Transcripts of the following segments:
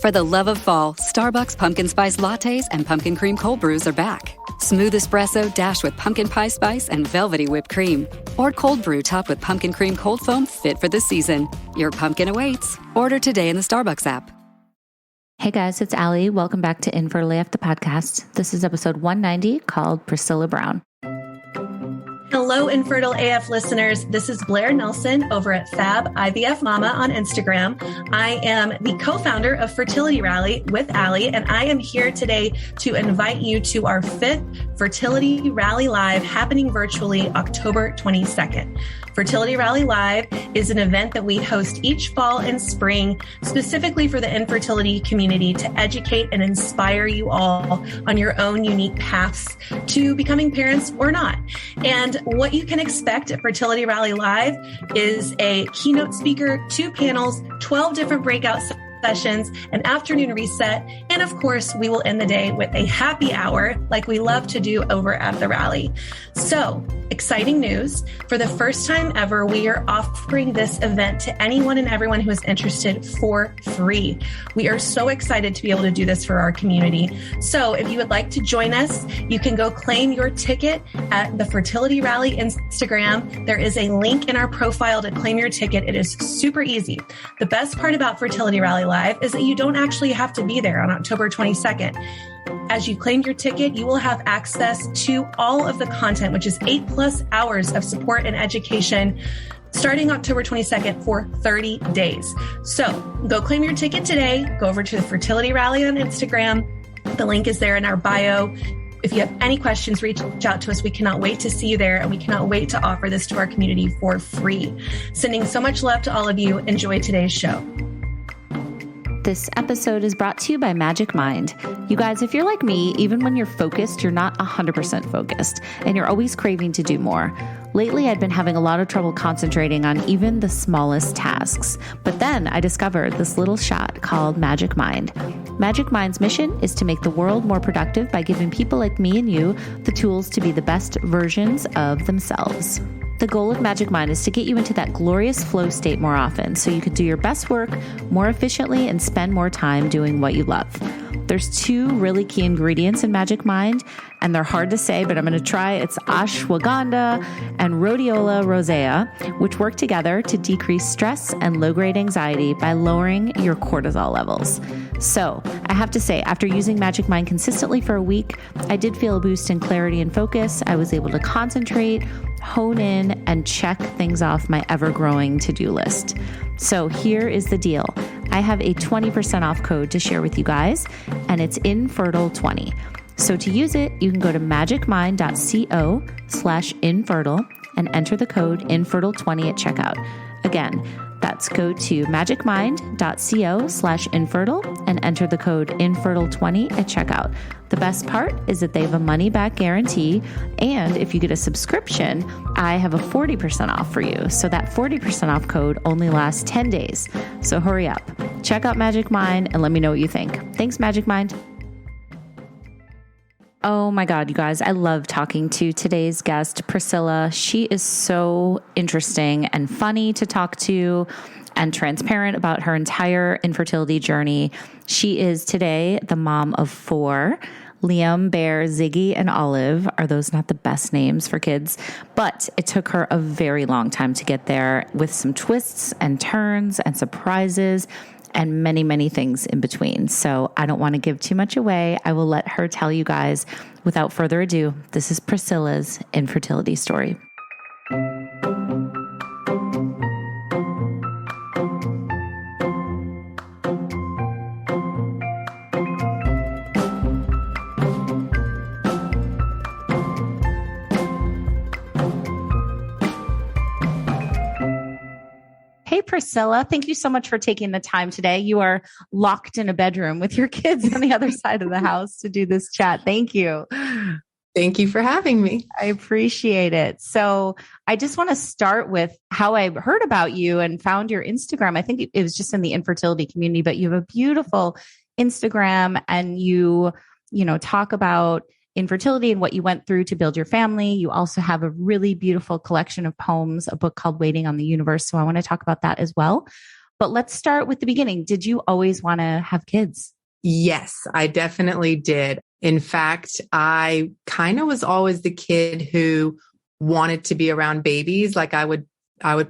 For the love of fall, Starbucks pumpkin spice lattes and pumpkin cream cold brews are back. Smooth espresso dashed with pumpkin pie spice and velvety whipped cream. Or cold brew topped with pumpkin cream cold foam fit for the season. Your pumpkin awaits. Order today in the Starbucks app. Hey guys, it's Allie. Welcome back to Infertile, the podcast. This is episode 190 called Priscilla Brown. Hello, Infertile AF listeners. This is Blair Nelson over at Fab IVF Mama on Instagram. I am the co-founder of Fertility Rally with Allie, and I am here today to invite you to our 5th Fertility Rally Live happening virtually October 22nd. Fertility Rally Live is an event that we host each fall and spring specifically for the infertility community to educate and inspire you all on your own unique paths to becoming parents or not. And what you can expect at Fertility Rally Live is a keynote speaker, 2 panels, 12 different breakout sessions, an afternoon reset, and of course, we will end the day with a happy hour like we love to do over at the rally. So, exciting news. For the first time ever, we are offering this event to anyone and everyone who is interested for free. We are so excited to be able to do this for our community. So if you would like to join us, you can go claim your ticket at the Fertility Rally Instagram. There is a link in our profile to claim your ticket. It is super easy. The best part about Fertility Rally Live is that you don't actually have to be there on October 22nd. As you claim your ticket, you will have access to all of the content, which is 8+ hours of support and education starting October 22nd for 30 days. So go claim your ticket today. Go over to the Fertility Rally on Instagram. The link is there in our bio. If you have any questions, reach out to us. We cannot wait to see you there, and we cannot wait to offer this to our community for free. Sending so much love to all of you. Enjoy today's show. This episode is brought to you by Magic Mind. You guys, if you're like me, even when you're focused, you're not 100% focused, and you're always craving to do more. Lately, I'd been having a lot of trouble concentrating on even the smallest tasks. But then I discovered this little shot called Magic Mind. Magic Mind's mission is to make the world more productive by giving people like me and you the tools to be the best versions of themselves. The goal of Magic Mind is to get you into that glorious flow state more often so you can do your best work more efficiently and spend more time doing what you love. There's 2 really key ingredients in Magic Mind, and they're hard to say, but I'm going to try. It's ashwagandha and rhodiola rosea, which work together to decrease stress and low-grade anxiety by lowering your cortisol levels. So I have to say, after using Magic Mind consistently for a week, I did feel a boost in clarity and focus. I was able to concentrate, hone in, and check things off my ever-growing to-do list. So here is the deal. I have a 20% off code to share with you guys, and it's Infertile20. So to use it, you can go to magicmind.co/infertile and enter the code Infertile20 at checkout. Again, that's go to magicmind.co/infertile and enter the code Infertile20 at checkout. The best part is that they have a money-back guarantee, and if you get a subscription, I have a 40% off for you. So that 40% off code only lasts 10 days. So hurry up. Check out Magic Mind and let me know what you think. Thanks, Magic Mind. Oh my God, you guys, I love talking to today's guest, Priscilla. She is so interesting and funny to talk to and transparent about her entire infertility journey. She is today the mom of 4. Liam, Bear, Ziggy, and Olive. Are those not the best names for kids? But it took her a very long time to get there with some twists and turns and surprises and many, many things in between. So I don't want to give too much away. I will let her tell you guys. Without further ado, this is Priscilla's infertility story. Hey, Priscilla, thank you so much for taking the time today. You are locked in a bedroom with your kids on the other side of the house to do this chat. Thank you. Thank you for having me. I appreciate it. So I just want to start with how I heard about you and found your Instagram. I think it was just in the infertility community, but you have a beautiful Instagram and you talk about infertility and what you went through to build your family. You also have a really beautiful collection of poems, a book called Waiting on the Universe. So I want to talk about that as well. But let's start with the beginning. Did you always want to have kids? Yes, I definitely did. In fact, I kind of was always the kid who wanted to be around babies. Like I would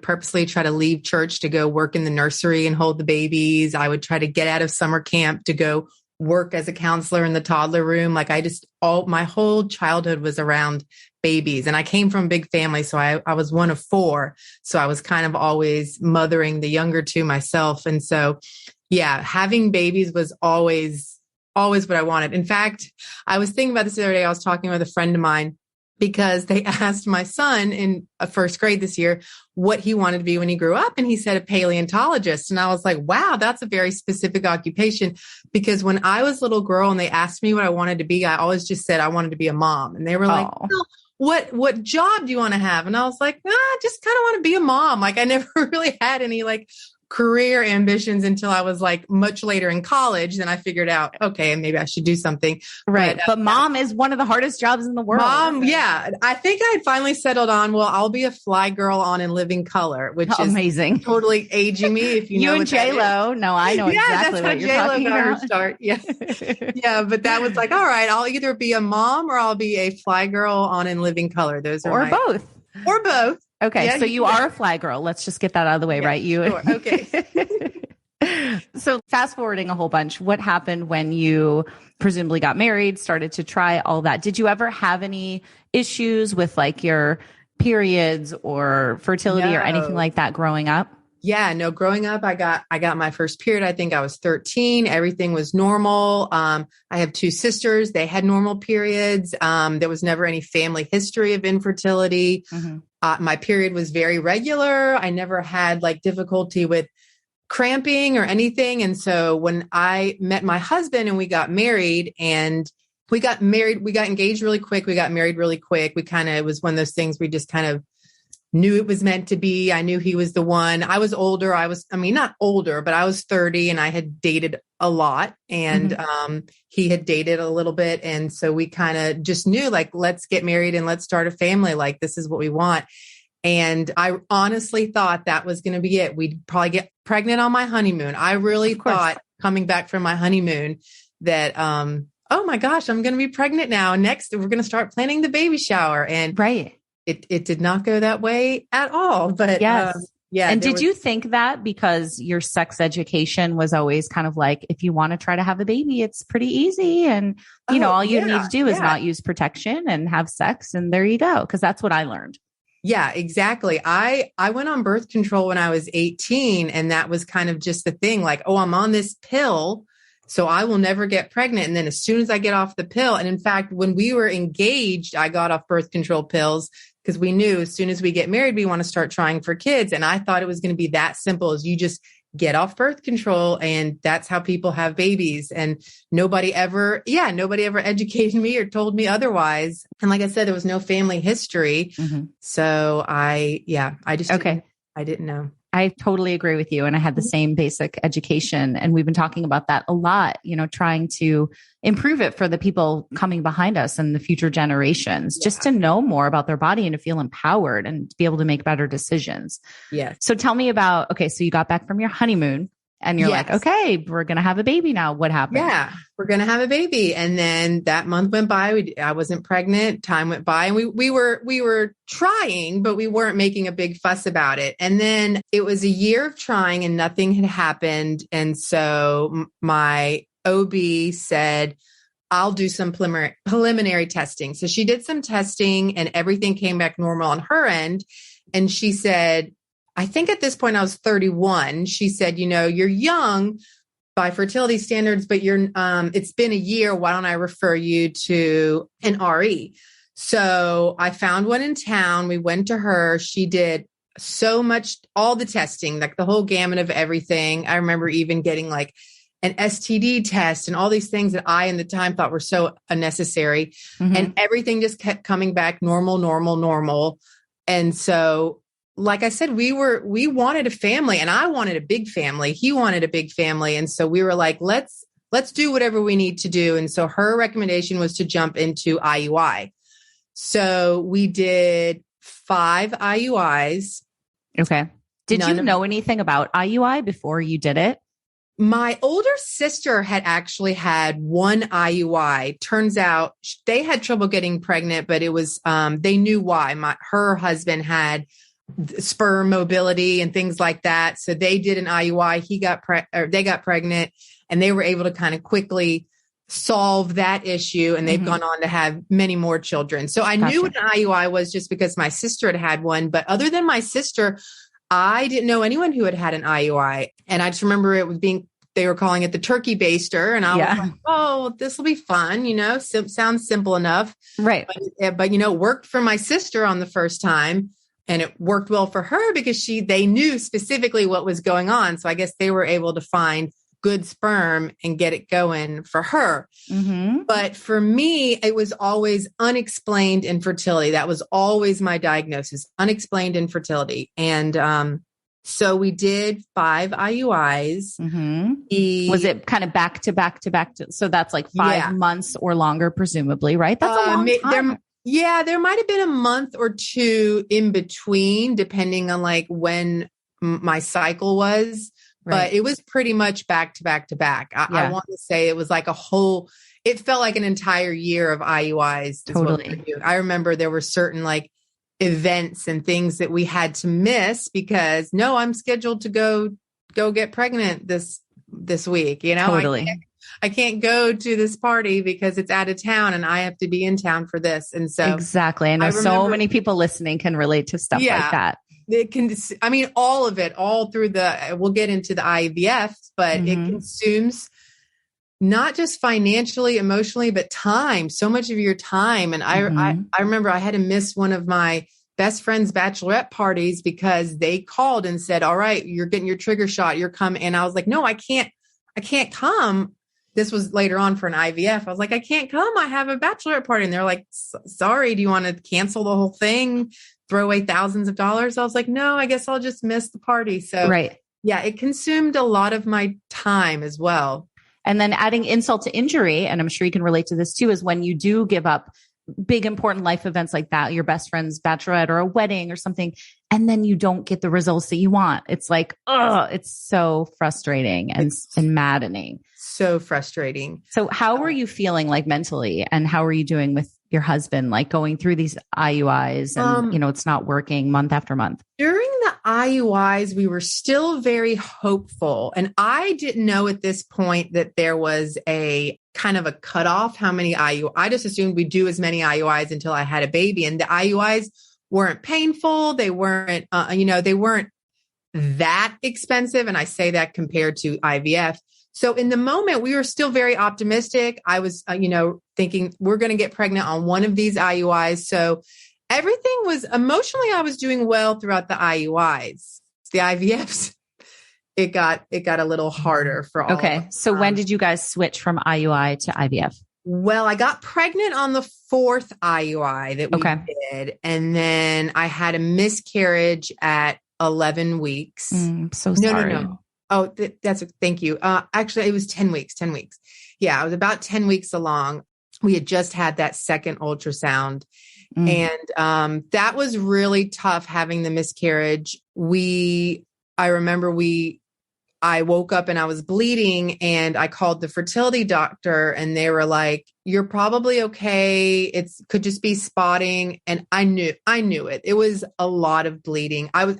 purposely try to leave church to go work in the nursery and hold the babies. I would try to get out of summer camp to go work as a counselor in the toddler room. Like my whole childhood was around babies, and I came from a big family. So I was one of four. So I was kind of always mothering the younger two myself. And so, yeah, having babies was always what I wanted. In fact, I was thinking about this the other day. I was talking with a friend of mine because they asked my son in first grade this year what he wanted to be when he grew up. And he said a paleontologist. And I was like, wow, that's a very specific occupation. Because when I was a little girl and they asked me what I wanted to be, I always just said I wanted to be a mom. And they were like, oh, what job do you want to have? And I was like, I just kind of want to be a mom. Like I never really had any career ambitions until I was much later in college. Then I figured out, okay, maybe I should do something. Right. But mom is one of the hardest jobs in the world. Mom, yeah. I think I finally settled on, well, I'll be a fly girl on In Living Color, which is amazing. Totally aging me. If you know and J-Lo. No, I know exactly what you're talking about. Start. Yeah. Yeah. But that was all right, I'll either be a mom or I'll be a fly girl on In Living Color. Those are both. Or both. Okay, yeah, so you are a fly girl. Let's just get that out of the way, right? Sure. Okay. So fast forwarding a whole bunch, what happened when you presumably got married, started to try all that? Did you ever have any issues with your periods or fertility or anything like that growing up? Yeah, no, growing up, I got my first period. I think I was 13. Everything was normal. I have two sisters. They had normal periods. There was never any family history of infertility. Mm-hmm. My period was very regular. I never had difficulty with cramping or anything. And so when I met my husband and we got engaged really quick. We got married really quick. It was one of those things we just kind of knew it was meant to be. I knew he was the one. I was older. Not older, but I was 30 and I had dated a lot and he had dated a little bit. And so we kind of just knew let's get married and let's start a family. This is what we want. And I honestly thought that was going to be it. We'd probably get pregnant on my honeymoon. I really thought coming back from my honeymoon that, oh my gosh, I'm going to be pregnant now. Next, we're going to start planning the baby shower. And it did not go that way at all. But yes. And did you think that because your sex education was always kind of if you want to try to have a baby, it's pretty easy. And, all you need to do is not use protection and have sex. And there you go. Cause that's what I learned. Yeah, exactly. I went on birth control when I was 18. And that was kind of just the thing I'm on this pill, so I will never get pregnant. And then as soon as I get off the pill, and in fact, when we were engaged, I got off birth control pills because we knew as soon as we get married, we want to start trying for kids. And I thought it was going to be that simple as you just get off birth control and that's how people have babies. And nobody ever educated me or told me otherwise. And like I said, there was no family history. Mm-hmm. So I didn't know. I totally agree with you. And I had the same basic education. And we've been talking about that a lot, trying to improve it for the people coming behind us and the future generations, just to know more about their body and to feel empowered and to be able to make better decisions. Yes. So tell me about, so you got back from your honeymoon and you're okay, we're going to have a baby now. What happened? Yeah, we're going to have a baby. And then that month went by. I wasn't pregnant. Time went by and we were trying, but we weren't making a big fuss about it. And then it was a year of trying and nothing had happened. And so my OB said, I'll do some preliminary testing. So she did some testing and everything came back normal on her end. And she said, I think at this point I was 31. She said, you're young by fertility standards, but it's been a year. Why don't I refer you to an RE? So I found one in town. We went to her. She did so much, all the testing, the whole gamut of everything. I remember even getting an STD test and all these things that I in the time thought were so unnecessary. Mm-hmm. And everything just kept coming back normal. And so like I said, we wanted a family and I wanted a big family. He wanted a big family. And so we were let's do whatever we need to do. And so her recommendation was to jump into IUI. So we did 5 IUIs. Okay. Did you know anything about IUI before you did it? My older sister had actually had one IUI. Turns out they had trouble getting pregnant, but it was, they knew why. Her husband had sperm mobility and things like that. So they did an IUI. They got pregnant, and they were able to kind of quickly solve that issue. And they've gone on to have many more children. So I knew what an IUI was just because my sister had had one. But other than my sister, I didn't know anyone who had had an IUI. And I just remember it was they were calling it the turkey baster. And I was like, oh, this will be fun. Sounds simple enough. Right. But it worked for my sister on the first time, and it worked well for her because they knew specifically what was going on. So I guess they were able to find good sperm and get it going for her. Mm-hmm. But for me, it was always unexplained infertility. That was always my diagnosis, unexplained infertility. And, so we did 5 IUIs. Mm-hmm. Was it kind of back to back to back? So that's like 5 months or longer, presumably, right? That's a long time. There might have been a month or 2 in between, depending on like when my cycle was. Right. But it was pretty much back to back to back. I want to say it was like it felt like an entire year of IUIs. Totally. I remember there were certain like events and things that we had to miss because I'm scheduled to go get pregnant this week. Totally. I can't go to this party because it's out of town and I have to be in town for this. And so exactly. I know so many people listening can relate to stuff like that. It can, all of it, all through we'll get into the IVF, but it consumes not just financially, emotionally, but time, so much of your time. And I remember I had to miss one of my best friend's bachelorette parties because they called and said, all right, you're getting your trigger shot. You're coming. And I was like, no, I can't come. This was later on for an IVF. I was like, I can't come. I have a bachelorette party. And they're like, sorry, do you want to cancel the whole thing? Throw away thousands of dollars? I was like, no, I guess I'll just miss the party. So it consumed a lot of my time as well. And then adding insult to injury, and I'm sure you can relate to this too, is when you do give up big, important life events like that, your best friend's bachelorette or a wedding or something, and then you don't get the results that you want. It's like, it's so frustrating and maddening. So frustrating. So how were you feeling like mentally, and how were you doing with your husband, like going through these IUIs and, it's not working month after month? During the IUIs, we were still very hopeful. And I didn't know at this point that there was a kind of a cutoff, how many IUIs. I just assumed we'd do as many IUIs until I had a baby. And the IUIs weren't painful. They weren't, they weren't that expensive. And I say that compared to IVF. So in the moment, we were still very optimistic. I was, thinking we're going to get pregnant on one of these IUIs. So everything was emotionally, I was doing well throughout the IUIs. The IVFs, it got a little harder for all. Okay. So when did you guys switch from IUI to IVF? Well, I got pregnant on the 4th IUI that we did. And then I had a miscarriage at 11 weeks. So sorry. No. Oh, thank you. Actually, it was 10 weeks. Yeah, I was about 10 weeks along. We had just had that second ultrasound. And that was really tough having the miscarriage. I remember I woke up and I was bleeding, and I called the fertility doctor, and they were like, you're probably okay. It could just be spotting. And I knew it. It was a lot of bleeding. I was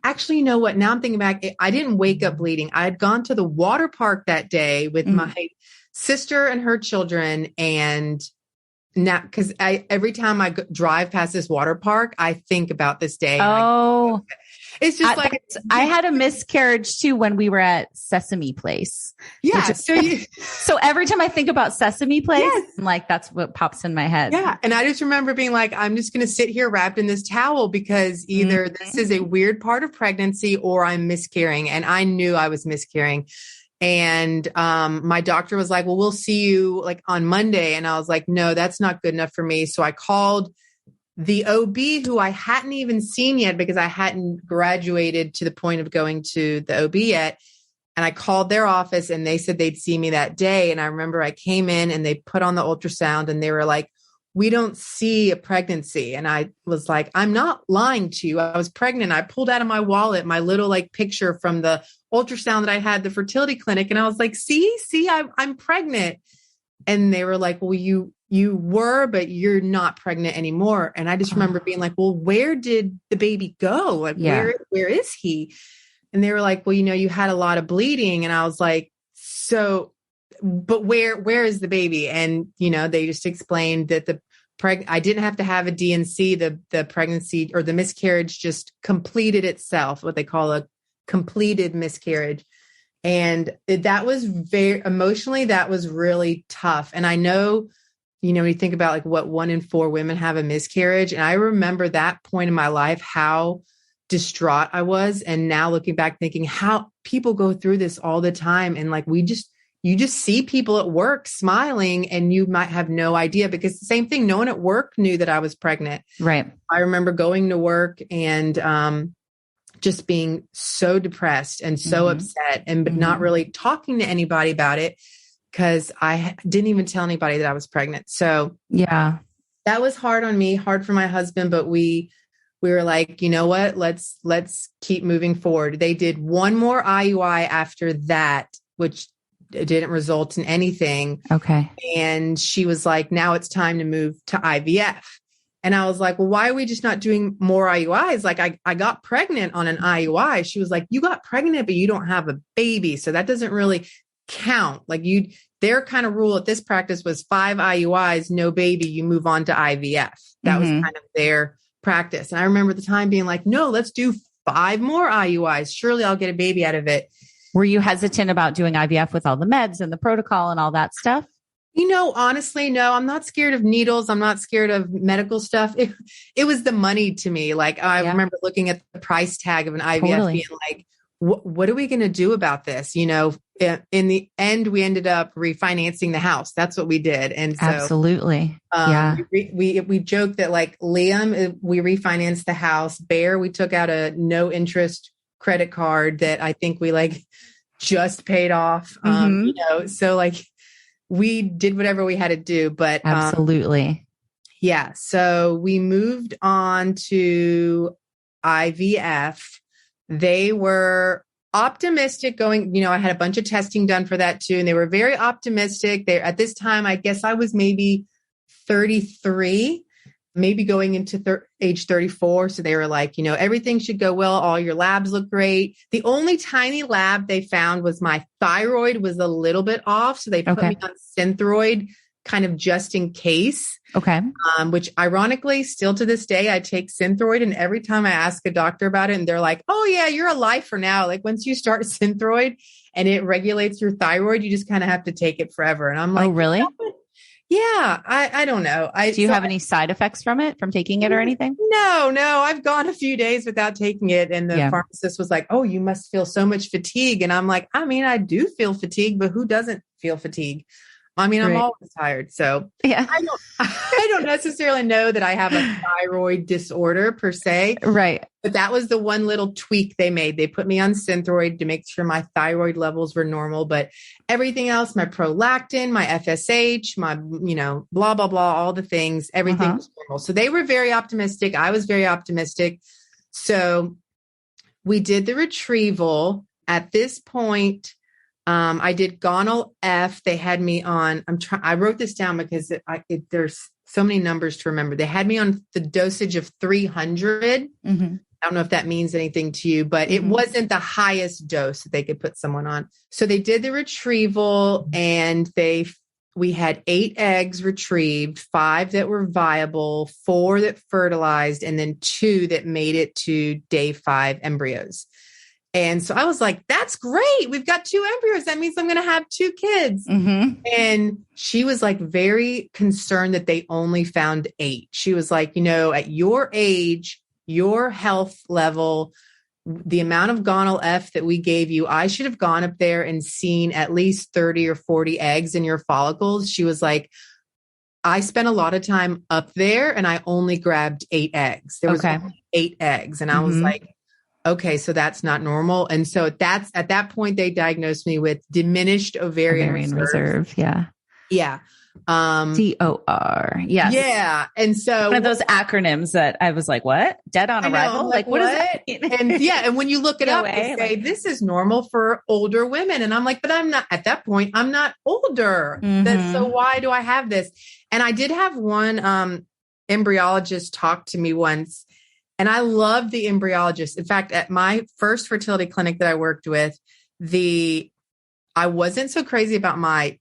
actually, you know what? Now I'm thinking back, I didn't wake up bleeding. I had gone to the water park that day with my sister and her children. And now, because every time I drive past this water park, I think about this day. Oh, it's just I had a miscarriage too when we were at Sesame Place. Yeah. So every time I think about Sesame Place, I'm like, that's what pops in my head. Yeah. And I just remember being like, I'm just going to sit here wrapped in this towel because either this is a weird part of pregnancy or I'm miscarrying. And I knew I was miscarrying. And my doctor was like, well, we'll see you like on Monday. And I was like, no, that's not good enough for me. So I called the OB, who I hadn't even seen yet because I hadn't graduated to the point of going to the OB yet. And I called their office and they said they'd see me that day. And I remember I came in and they put on the ultrasound and they were like, we don't see a pregnancy. And I was like, I'm not lying to you. I was pregnant. I pulled out of my wallet my little like picture from the ultrasound that I had at the fertility clinic. And I was like, see, I'm pregnant. And they were like, well, you were, but you're not pregnant anymore. And I just remember being like, well, where did the baby go? Like, where is he? And they were like, well, you had a lot of bleeding. And I was like, so, but where is the baby? And, they just explained that I didn't have to have a D&C. The pregnancy or the miscarriage just completed itself, what they call a completed miscarriage. And that was very emotionally, that was really tough. And I know, when you think about like what 1 in 4 women have a miscarriage. And I remember that point in my life, how distraught I was. And now looking back, thinking how people go through this all the time. And like, you just see people at work smiling and you might have no idea, because the same thing, no one at work knew that I was pregnant. Right. I remember going to work and, just being so depressed and so upset but not really talking to anybody about it, because I didn't even tell anybody that I was pregnant. So yeah, that was hard on me, hard for my husband, but we were like, you know what, let's keep moving forward. They did one more IUI after that, which didn't result in anything. Okay. And she was like, now it's time to move to IVF. And I was like, well, why are we just not doing more IUIs? Like I got pregnant on an IUI. She was like, you got pregnant, but you don't have a baby. So that doesn't really count. Like their kind of rule at this practice was 5 IUIs, no baby, you move on to IVF. That was kind of their practice. And I remember at the time being like, no, let's do 5 more IUIs. Surely I'll get a baby out of it. Were you hesitant about doing IVF with all the meds and the protocol and all that stuff? Honestly, no, I'm not scared of needles. I'm not scared of medical stuff. It was the money to me. Like I remember looking at the price tag of an IVF being like, what are we going to do about this? In the end, we ended up refinancing the house. That's what we did. And so absolutely. We joked that like Liam, we refinanced the house. Bear, we took out a no interest credit card that I think we like just paid off. So like, we did whatever we had to do, but absolutely. So we moved on to IVF. They were optimistic going, I had a bunch of testing done for that too. And they were very optimistic. At this time, I guess I was maybe 33, maybe going into age 34. So they were like, everything should go well. All your labs look great. The only tiny lab they found was my thyroid was a little bit off. So they put me on Synthroid kind of just in case. Okay. Which ironically, still to this day, I take Synthroid. And every time I ask a doctor about it and they're like, oh yeah, you're a lifer now. Like once you start Synthroid and it regulates your thyroid, you just kind of have to take it forever. And I'm like, oh, really? Yeah, I don't know. Do you have any side effects from taking it or anything? No, I've gone a few days without taking it. And the pharmacist was like, oh, you must feel so much fatigue. And I'm like, I do feel fatigue, but who doesn't feel fatigue? I'm always tired. So yeah, I don't necessarily know that I have a thyroid disorder per se. Right. But that was the one little tweak they made. They put me on Synthroid to make sure my thyroid levels were normal, but everything else, my prolactin, my FSH, my, blah, blah, blah, all the things, everything was normal. So they were very optimistic. I was very optimistic. So we did the retrieval. At this point, I did gonal F. They had me on, I wrote this down because there's so many numbers to remember. They had me on the dosage of 300. I don't know if that means anything to you, but it wasn't the highest dose that they could put someone on. So they did the retrieval and we had 8 eggs retrieved, 5 that were viable, 4 that fertilized, and then 2 that made it to day 5 embryos. And so I was like, that's great. We've got 2 embryos. That means I'm going to have 2 kids. And she was like very concerned that they only found 8. She was like, at your age, your health level, the amount of gonal F that we gave you, I should have gone up there and seen at least 30 or 40 eggs in your follicles. She was like, I spent a lot of time up there and I only grabbed 8 eggs. There was only 8 eggs. And I was like, okay, so that's not normal. And so at that point, they diagnosed me with diminished ovarian reserve. Yeah. Yeah. COR. Yes. Yeah. And so one of those acronyms that I was like, what? Dead on arrival? Like, what does that mean? And yeah. And when you look it up, they say this is normal for older women. And I'm like, but I'm not at that point. I'm not older. So why do I have this? And I did have one embryologist talk to me once, and I loved the embryologist. In fact, at my first fertility clinic that I worked with, I wasn't so crazy about my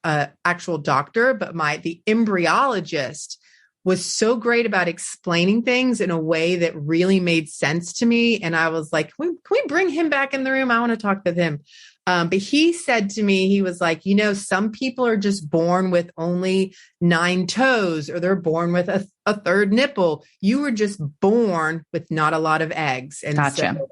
actual doctor, but the embryologist was so great about explaining things in a way that really made sense to me. And I was like, can we bring him back in the room? I want to talk with him. But he said to me, he was like, some people are just born with only 9 toes, or they're born with a third nipple. You were just born with not a lot of eggs. And gotcha. So,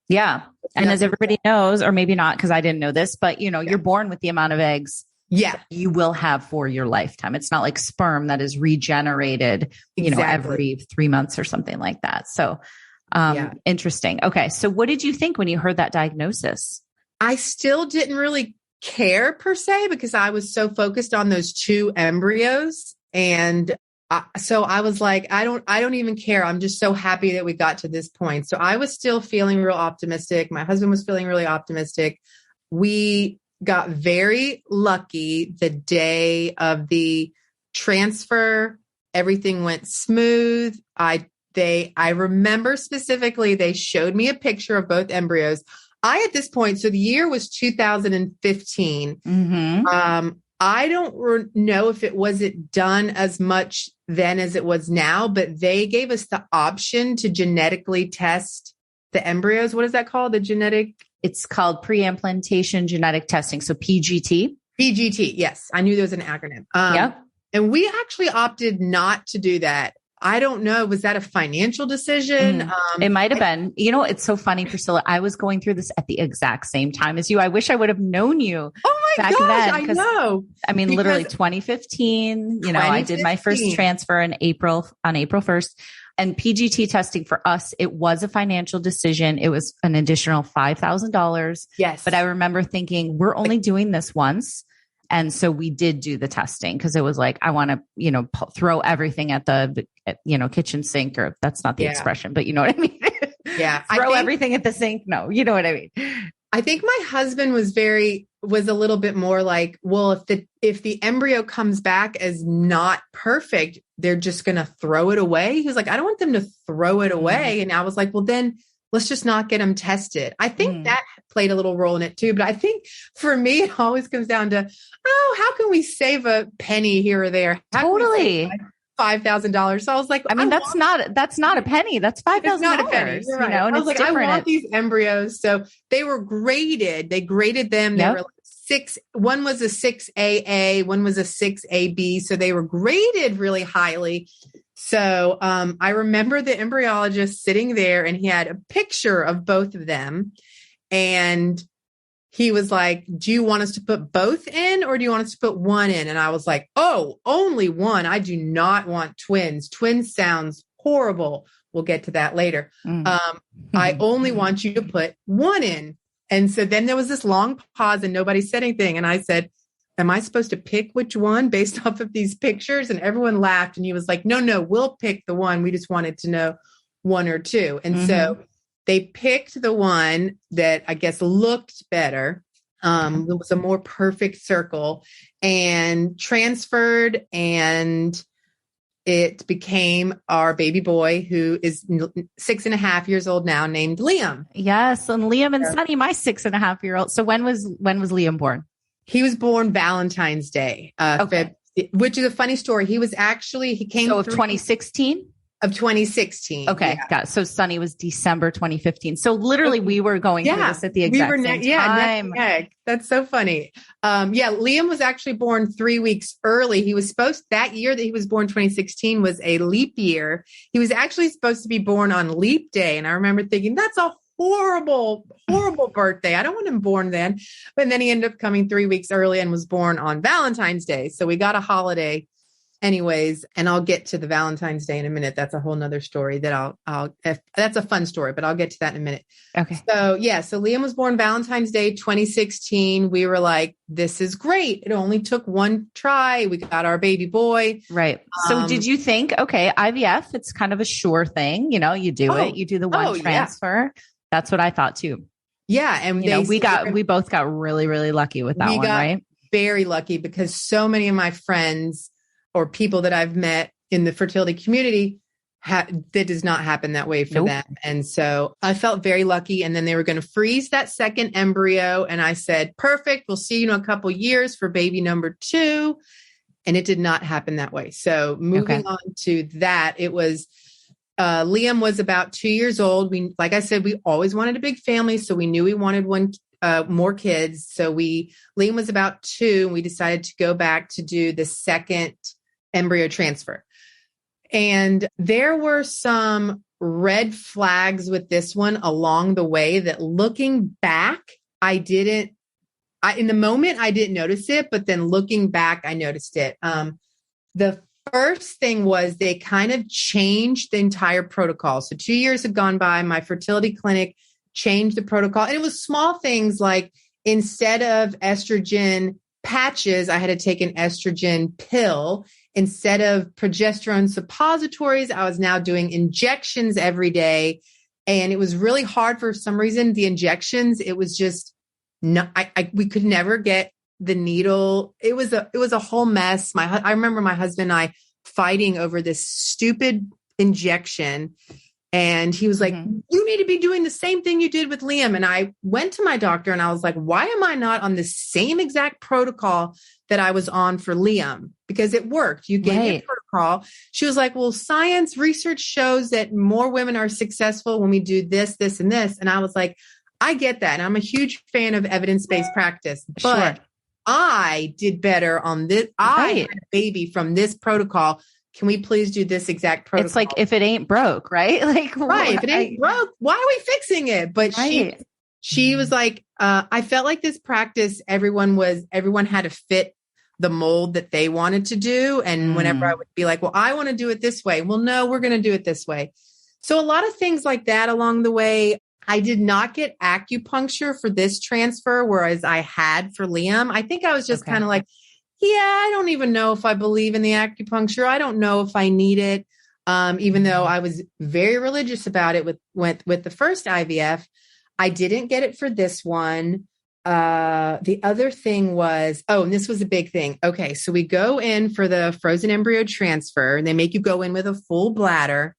yeah. And as everybody knows, or maybe not, because I didn't know this, but you're born with the amount of eggs you will have for your lifetime. It's not like sperm that is regenerated, every 3 months or something like that. So interesting. Okay. So what did you think when you heard that diagnosis? I still didn't really care per se, because I was so focused on those 2 embryos. And so I was like, I don't even care. I'm just so happy that we got to this point. So I was still feeling real optimistic. My husband was feeling really optimistic. We got very lucky the day of the transfer. Everything went smooth. I remember specifically, they showed me a picture of both embryos. At this point, so the year was 2015. I don't know if it wasn't done as much then as it was now, but they gave us the option to genetically test the embryos. What is that called? It's called pre-implantation genetic testing. So PGT. PGT. Yes. I knew there was an acronym. And we actually opted not to do that. I don't know. Was that a financial decision? It might have been. It's so funny, Priscilla. I was going through this at the exact same time as you. I wish I would have known you. Oh my gosh, I know. I mean, literally 2015, I did my first transfer on April 1st. And PGT testing for us, it was a financial decision. It was an additional $5,000. Yes. But I remember thinking, we're only doing this once. And so we did do the testing, because it was like, I want to, throw everything at the kitchen sink, or that's not the expression, but you know what I mean? Yeah. Throw everything at the sink. No, you know what I mean? I think my husband was a little bit more like, well, if the embryo comes back as not perfect, they're just going to throw it away. He was like, I don't want them to throw it away. And I was like, well, then let's just not get them tested. I think that played a little role in it too. But I think for me, it always comes down to, how can we save a penny here or there? Totally. $5,000. So I was like, I mean, that's not a penny. That's $5,000. It's not a penny. You're right. And I was like, I want these embryos. So they were graded. They graded them. They were like 6. One was a 6AA. One was a 6AB. So they were graded really highly. So I remember the embryologist sitting there, and he had a picture of both of them. And he was like, do you want us to put both in, or do you want us to put one in? And I was like, oh, only one. I do not want twins. Twins sounds horrible. We'll get to that later. I only want you to put one in. And so then there was this long pause, and nobody said anything. And I said, am I supposed to pick which one based off of these pictures? And everyone laughed. And he was like, no, we'll pick the one. We just wanted to know one or two. And so they picked the one that I guess looked better. It was a more perfect circle, and transferred, and it became our baby boy, who is 6.5 years old now, named Liam. Yes. And Liam and Sunny, my 6.5-year-old. So when was Liam born? He was born Valentine's Day, which is a funny story. He came of 2016. Of 2016. Okay. Yeah. Got it. So Sunny was December 2015. So literally we were going through this at the exact same time. That's so funny. Liam was actually born 3 weeks early. He was that year that he was born, 2016, was a leap year. He was actually supposed to be born on leap day. And I remember thinking, that's a horrible birthday. I don't want him born then. But then he ended up coming 3 weeks early and was born on Valentine's Day. So we got a holiday. anyways, and I'll get to the Valentine's Day in a minute. That's a whole nother story that that's a fun story, but I'll get to that in a minute. Okay. So Liam was born Valentine's Day, 2016. We were like, this is great. It only took one try. We got our baby boy. Right. So did you think, okay, IVF, it's kind of a sure thing. You know, you do it, you do the one transfer. Yeah. That's what I thought too. Yeah. And we both got really, really lucky with that one, right? Very lucky because so many of my friends or people that I've met in the fertility community, that does not happen that way for them. And so I felt very lucky. And then they were going to freeze that second embryo. And I said, perfect. We'll see you in a couple years for baby number 2. And it did not happen that way. So moving on to that, it was, Liam was about 2 years old. Like I said, we always wanted a big family. So we knew we wanted more kids. So Liam was about 2 and we decided to go back to do the second embryo transfer. And there were some red flags with this one along the way that looking back, in the moment I didn't notice it, but then looking back, I noticed it. The first thing was they kind of changed the entire protocol. So 2 years had gone by, my fertility clinic changed the protocol. And it was small things like instead of estrogen patches, I had to take an estrogen pill. Instead of progesterone suppositories, I was now doing injections every day. And it was really hard for some reason. The injections, it was just we could never get the needle. It was a whole mess. I remember my husband and I fighting over this stupid injection. And he was like, you need to be doing the same thing you did with Liam. And I went to my doctor and I was like, why am I not on the same exact protocol that I was on for Liam? Because it worked. You gave me a protocol. She was like, well, science research shows that more women are successful when we do this, this, and this. And I was like, I get that. And I'm a huge fan of evidence-based practice, but I did better on this. I had a baby from this protocol. Can we please do this exact protocol? It's like, if it ain't broke, right? Like, if it ain't broke, why are we fixing it? But she was like, I felt like this practice, everyone had to fit the mold that they wanted to do. And whenever I would be like, well, I want to do it this way. Well, no, we're going to do it this way. So a lot of things like that along the way. I did not get acupuncture for this transfer, whereas I had for Liam. I think I was just kind of like, I don't even know if I believe in the acupuncture. I don't know if I need it. Even though I was very religious about it with the first IVF, I didn't get it for this one. The other thing was, and this was a big thing. Okay. So we go in for the frozen embryo transfer and they make you go in with a full bladder,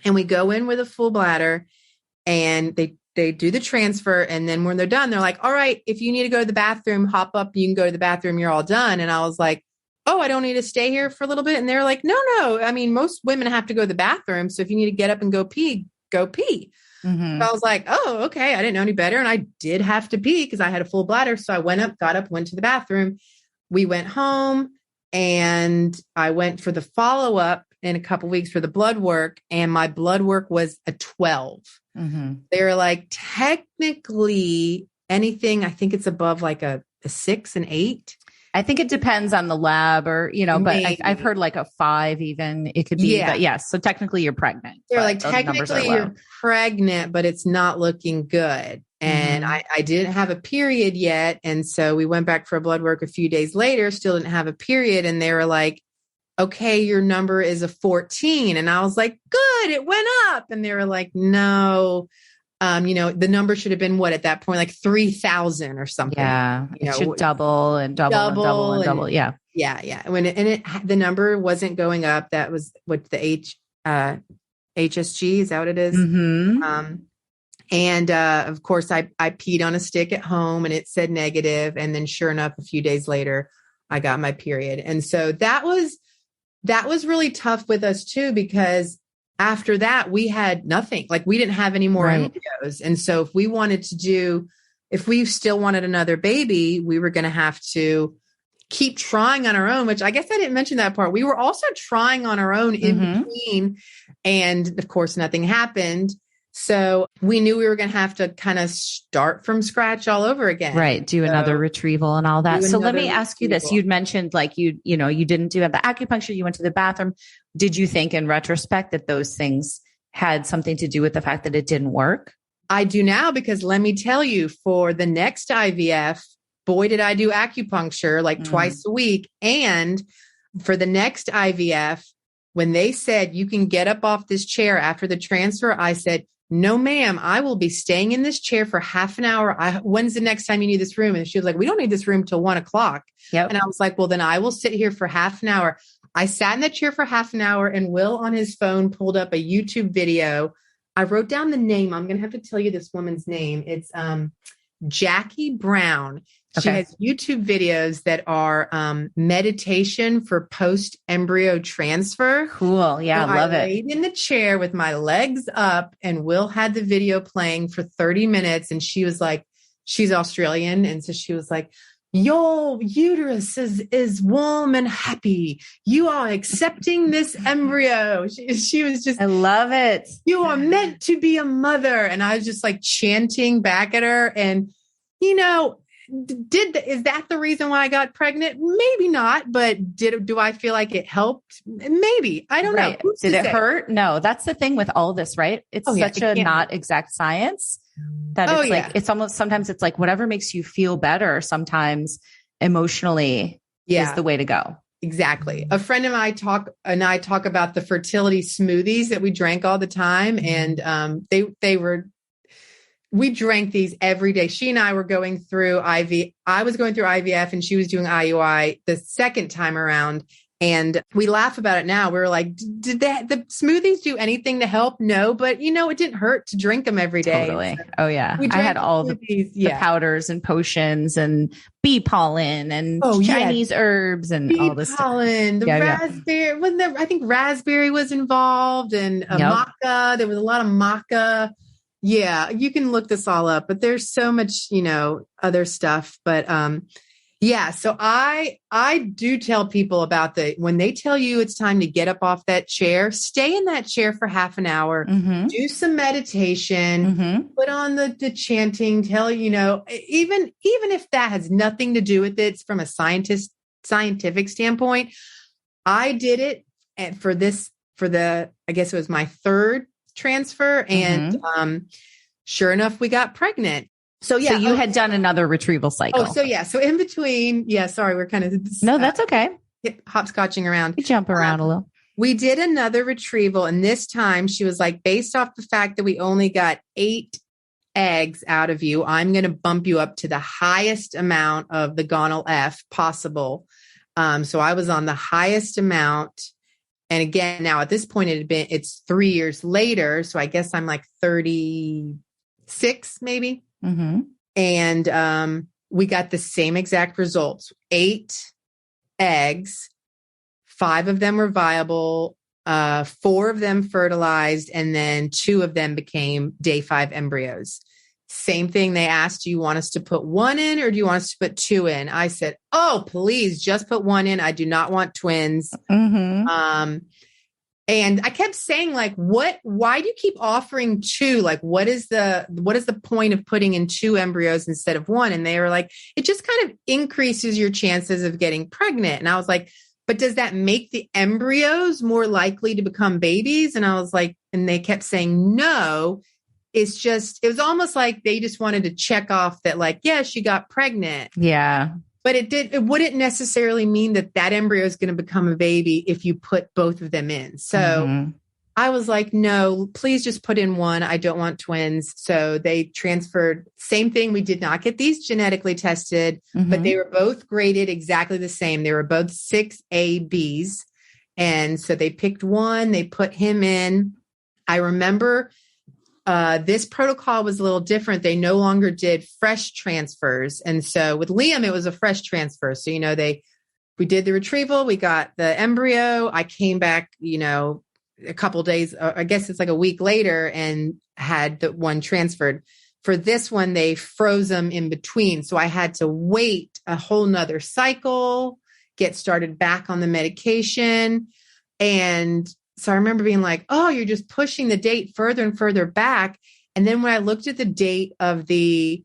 and we go in with a full bladder and they do the transfer. And then when they're done, they're like, all right, if you need to go to the bathroom, hop up, you can go to the bathroom. You're all done. And I was like, oh, I don't need to stay here for a little bit. And they're like, no. I mean, most women have to go to the bathroom. So if you need to get up and go pee, go pee. So I was like, oh, okay. I didn't know any better. And I did have to pee because I had a full bladder. So I got up, went to the bathroom. We went home and I went for the follow-up in a couple of weeks for the blood work. And my blood work was a 12. They were like, technically anything, I think it's above like a 6, an 8. I think it depends on the lab or, but I've heard like a 5 even. It could be, but yes. So technically you're pregnant. They're like, technically you're pregnant, but it's not looking good. And I didn't have a period yet. And so we went back for a blood work a few days later, still didn't have a period. And they were like, okay, your number is a 14. And I was like, good, it went up. And they were like, no, the number should have been what at that point, like 3,000 or something. Yeah. It should double and double. Yeah. Yeah. The number wasn't going up. That was what the HSG, is that what it is? And of course I peed on a stick at home and it said negative. And then sure enough, a few days later, I got my period. And so that was really tough with us too, because after that we had nothing, like we didn't have any more embryos. And so if we still wanted another baby, we were going to have to keep trying on our own, which I guess I didn't mention that part. We were also trying on our own in between. And of course, nothing happened. So we knew we were going to have to kind of start from scratch all over again. Right. Do another retrieval and all that. So let me ask you this. You'd mentioned like you didn't do the acupuncture. You went to the bathroom. Did you think in retrospect that those things had something to do with the fact that it didn't work? I do now, because let me tell you, for the next IVF, boy, did I do acupuncture like twice a week. And for the next IVF, when they said you can get up off this chair after the transfer, I said, no, ma'am, I will be staying in this chair for half an hour. When's the next time you need this room? And she was like, we don't need this room till 1:00. Yep. And I was like, well, then I will sit here for half an hour. I sat in the chair for half an hour, and Will on his phone pulled up a YouTube video. I wrote down the name. I'm going to have to tell you this woman's name. It's Jackie Brown. She has YouTube videos that are meditation for post-embryo transfer. Cool. Yeah, so I love it. I laid in the chair with my legs up, and Will had the video playing for 30 minutes. And she was like, she's Australian. And so she was like, your uterus is warm and happy. You are accepting this embryo. She was just, I love it. You are meant to be a mother. And I was just like chanting back at her. And, you know, is that the reason why I got pregnant? Maybe not, but do I feel like it helped? Maybe. I don't know. Did it hurt? No, that's the thing with all this, right? It's such a not exact science that it's like, it's almost, sometimes it's like whatever makes you feel better sometimes emotionally is the way to go. Exactly. A friend of mine I talk about the fertility smoothies that we drank all the time. And we drank these every day. She and I were going through I was going through IVF, and she was doing IUI the second time around. And we laugh about it now. We were like, did the smoothies do anything to help? No, but it didn't hurt to drink them every day. Totally. So, oh yeah. I had all the powders and potions and bee pollen and Chinese herbs and bee all this pollen, stuff. Raspberry. Wasn't there? I think raspberry was involved, and maca. There was a lot of maca. Yeah, you can look this all up, but there's so much, other stuff. But so I do tell people about when they tell you it's time to get up off that chair, stay in that chair for half an hour, do some meditation, put on the chanting, even if that has nothing to do with it, it's from a scientific standpoint. I did it I guess it was my third transfer. And sure enough, we got pregnant. So you had done another retrieval cycle. So in between, sorry, we're kind of no, that's okay. Hopscotching around. You jump around a little. We did another retrieval, and this time she was like, based off the fact that we only got 8 eggs out of you, I'm going to bump you up to the highest amount of the gonal F possible. So I was on the highest amount. And again, now at this point, it's 3 years later. So I guess I'm like 36, maybe. And we got the same exact results. 8 eggs, 5 of them were viable, 4 of them fertilized, and then 2 of them became day 5 embryos. Same thing. They asked, do you want us to put 1 in, or do you want us to put 2 in? I said, oh, please just put 1 in. I do not want twins. And I kept saying, like, why do you keep offering 2? Like, what is the point of putting in 2 embryos instead of 1? And they were like, it just kind of increases your chances of getting pregnant. And I was like, but does that make the embryos more likely to become babies? And I was like, and they kept saying, no, it was almost like they just wanted to check off that, like, yeah, she got pregnant. Yeah. But it wouldn't necessarily mean that embryo is going to become a baby if you put both of them in. So I was like, no, please just put in 1. I don't want twins. So they transferred. Same thing. We did not get these genetically tested, but they were both graded exactly the same. They were both 6ABs. And so they picked 1. They put him in. I remember this protocol was a little different. They no longer did fresh transfers. And so with Liam, it was a fresh transfer. So, we did the retrieval, we got the embryo. I came back, a couple days, I guess it's like a week later, and had the one transferred. For this one, they froze them in between. So I had to wait a whole nother cycle, get started back on the medication. And So I remember being like, oh, you're just pushing the date further and further back. And then when I looked at the date of the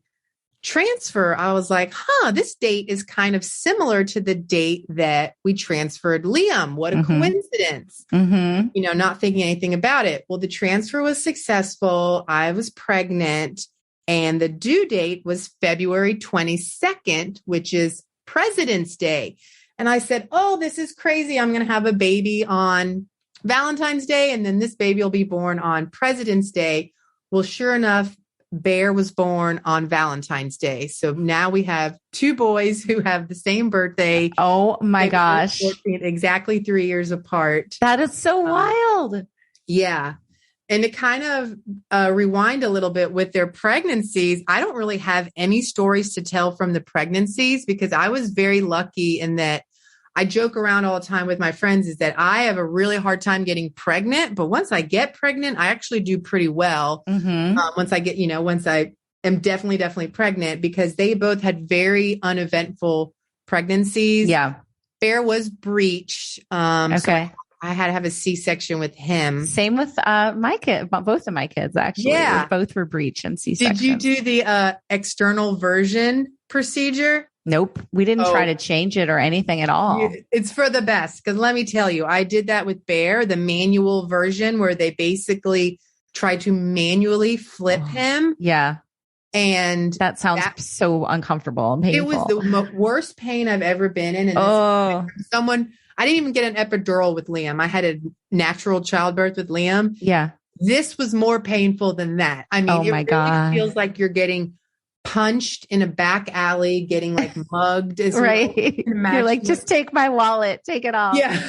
transfer, I was like, this date is kind of similar to the date that we transferred Liam. What a coincidence. Not thinking anything about it. Well, the transfer was successful. I was pregnant and the due date was February 22nd, which is President's Day. And I said, oh, this is crazy. I'm going to have a baby on Valentine's Day. And then this baby will be born on President's Day. Well, sure enough, Bear was born on Valentine's Day. So now we have two boys who have the same birthday. Oh my gosh. 14, exactly 3 years apart. That is so wild. Yeah. And to kind of rewind a little bit with their pregnancies, I don't really have any stories to tell from the pregnancies because I was very lucky in that I joke around all the time with my friends is that I have a really hard time getting pregnant. But once I get pregnant, I actually do pretty well. Once I am definitely pregnant because they both had very uneventful pregnancies. Yeah. Bear was breached. Okay. So I had to have a C-section with him. Same with my kid, both of my kids, actually. Yeah. Both were breached and C-sections. Did you do the external version procedure? Nope. We didn't try to change it or anything at all. It's for the best. Because let me tell you, I did that with Bear, the manual version where they basically tried to manually flip him. Yeah. And that sounds so uncomfortable and painful. It was the worst pain I've ever been in. And I didn't even get an epidural with Liam. I had a natural childbirth with Liam. Yeah. This was more painful than that. I mean, it really feels like you're getting punched in a back alley, getting like mugged. Right. You're like, just take my wallet, take it off. Yeah.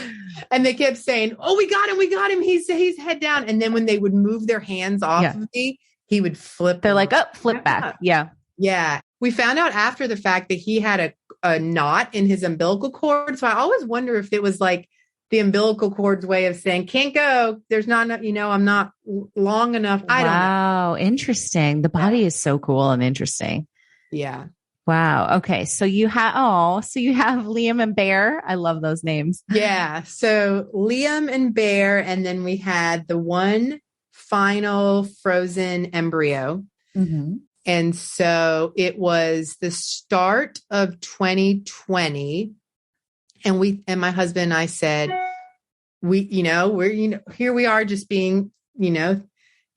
And they kept saying, oh, we got him. He's head down. And then when they would move their hands off of me, he would flip. They're like, flip back. Yeah. Yeah. We found out after the fact that he had a knot in his umbilical cord. So I always wonder if it was like the umbilical cord's way of saying, can't go. There's not enough, I'm not long enough. I don't know. Wow. Interesting. The body is so cool and interesting. Yeah. Wow. Okay. So you have Liam and Bear. I love those names. Yeah. So Liam and Bear. And then we had the one final frozen embryo. And so it was the start of 2020. And my husband and I said, we're here we are just being, we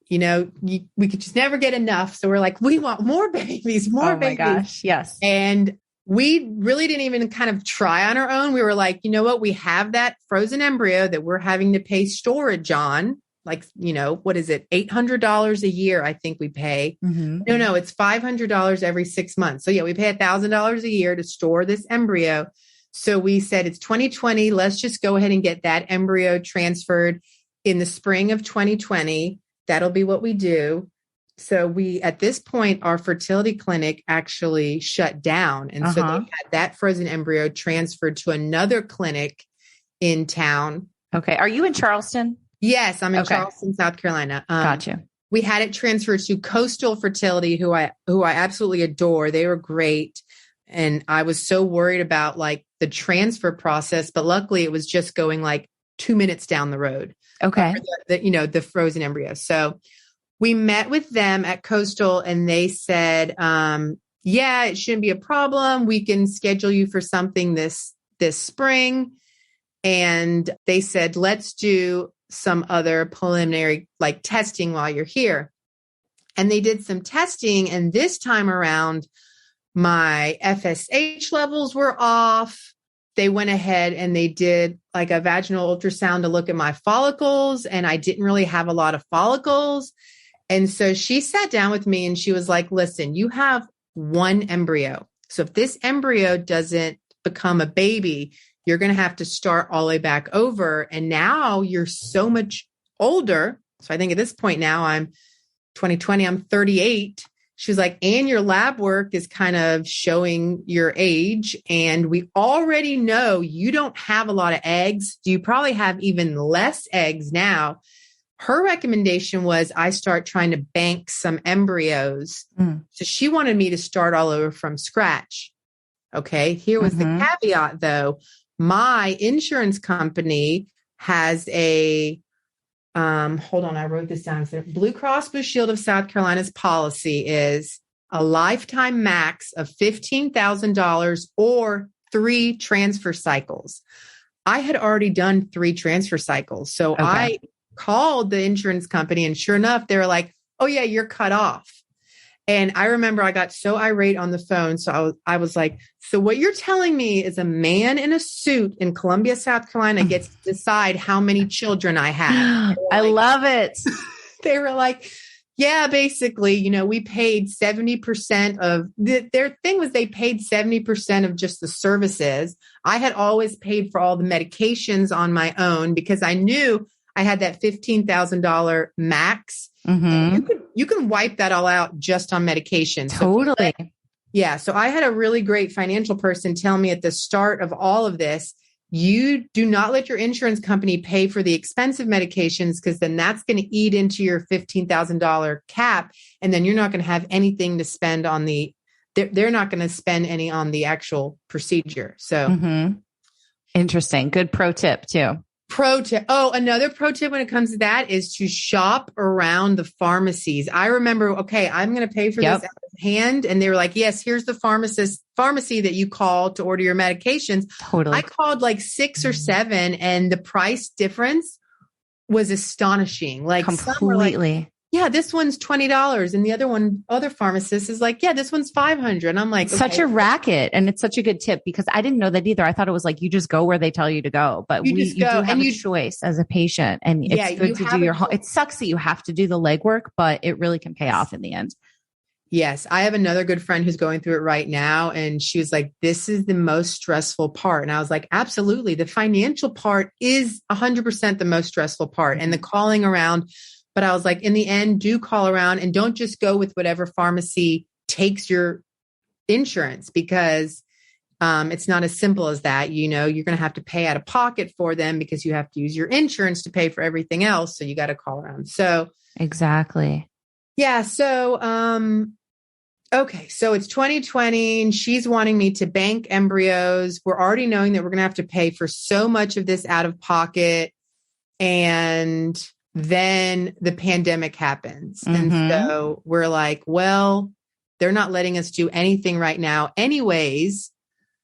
could just never get enough. So we're like, we want more babies, more babies. Oh my gosh. Yes. And we really didn't even kind of try on our own. We were like, you know what? We have that frozen embryo that we're having to pay storage on. Like, what is it? $800 a year, I think we pay. No, it's $500 every 6 months. So yeah, we pay $1,000 a year to store this embryo. So we said, it's 2020. Let's just go ahead and get that embryo transferred in the spring of 2020. That'll be what we do. So at this point, our fertility clinic actually shut down. And so they had that frozen embryo transferred to another clinic in town. Okay. Are you in Charleston? Yes, I'm in Charleston, South Carolina. Gotcha. We had it transferred to Coastal Fertility, who I absolutely adore. They were great. And I was so worried about like the transfer process, but luckily it was just going like 2 minutes down the road. Okay. The frozen embryo. So we met with them at Coastal and they said, it shouldn't be a problem. We can schedule you for something this spring. And they said, let's do some other preliminary like testing while you're here. And they did some testing. And this time around, my FSH levels were off. They went ahead and they did like a vaginal ultrasound to look at my follicles. And I didn't really have a lot of follicles. And so she sat down with me and she was like, listen, you have one embryo. So if this embryo doesn't become a baby, you're going to have to start all the way back over. And now you're so much older. So I think at this point now I'm 2020, I'm 38. She was like, and your lab work is kind of showing your age. And we already know you don't have a lot of eggs. You probably have even less eggs now. Her recommendation was I start trying to bank some embryos. So she wanted me to start all over from scratch. Okay. Here was the caveat though. My insurance company has a hold on, I wrote this down. So Blue Cross Blue Shield of South Carolina's policy is a lifetime max of $15,000 or 3 transfer cycles. I had already done 3 transfer cycles. So I called the insurance company and sure enough, they were like, oh yeah, you're cut off. And I remember I got so irate on the phone. So I was like, so what you're telling me is a man in a suit in Columbia, South Carolina gets to decide how many children I have. I love it. They were like, yeah, basically, we paid 70% of their thing was they paid 70% of just the services. I had always paid for all the medications on my own because I knew I had that $15,000 max. Mm-hmm. You can wipe that all out just on medication. Totally. So I had a really great financial person tell me at the start of all of this, you do not let your insurance company pay for the expensive medications because then that's going to eat into your $15,000 cap. And then you're not going to have anything to spend on they're not going to spend any on the actual procedure. So Interesting. Good pro tip too. Pro tip. Oh, another pro tip when it comes to that is to shop around the pharmacies. I remember, okay, I'm going to pay for this out of hand. And they were like, yes, here's the pharmacy that you call to order your medications. Totally. I called like 6 or 7 and the price difference was astonishing. Like completely. Yeah, this one's $20. And the other pharmacist is like, yeah, this one's $500. And I'm like, such a racket. And it's such a good tip because I didn't know that either. I thought it was like, you just go where they tell you to go, but you do have a choice as a patient and it's good to do your home. It sucks that you have to do the legwork, but it really can pay off in the end. Yes. I have another good friend who's going through it right now. And she was like, this is the most stressful part. And I was like, absolutely. The financial part is 100% the most stressful part and the calling around. But I was like, in the end, do call around and don't just go with whatever pharmacy takes your insurance because it's not as simple as that. You're going to have to pay out of pocket for them because you have to use your insurance to pay for everything else. So you got to call around. So exactly. Yeah. So, okay. So it's 2020 and she's wanting me to bank embryos. We're already knowing that we're going to have to pay for so much of this out of pocket. And then the pandemic happens. And so we're like, well, they're not letting us do anything right now anyways.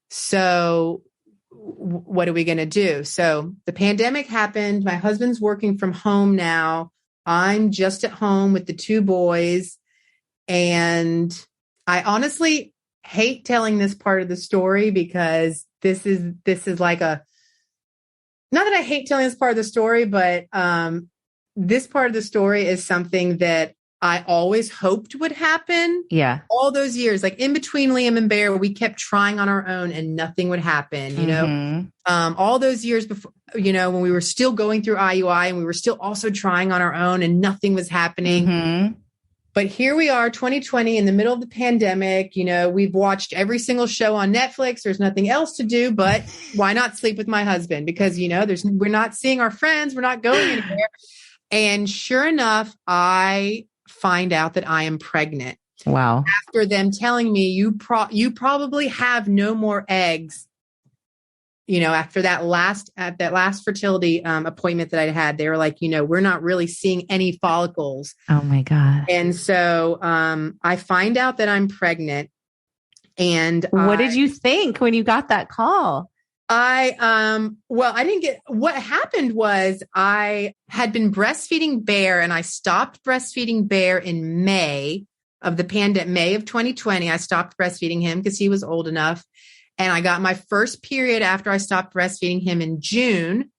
So what are we going to do? So the pandemic happened. My husband's working from home now. I'm just at home with the 2 boys. And I honestly hate telling this part of the story because this is like not that I hate telling this part of the story, but, this part of the story is something that I always hoped would happen. Yeah. All those years, like in between Liam and Bear, we kept trying on our own and nothing would happen, all those years before, when we were still going through IUI and we were still also trying on our own and nothing was happening. But here we are, 2020 in the middle of the pandemic. We've watched every single show on Netflix. There's nothing else to do, but why not sleep with my husband? Because, we're not seeing our friends. We're not going anywhere. And sure enough, I find out that I am pregnant. Wow. After them telling me you probably have no more eggs. After that last fertility appointment that I had, they were like, we're not really seeing any follicles. Oh my God. And so I find out that I'm pregnant. And what did you think when you got that call? What happened was I had been breastfeeding Bear and I stopped breastfeeding Bear in May of 2020. I stopped breastfeeding him because he was old enough. And I got my first period after I stopped breastfeeding him in June.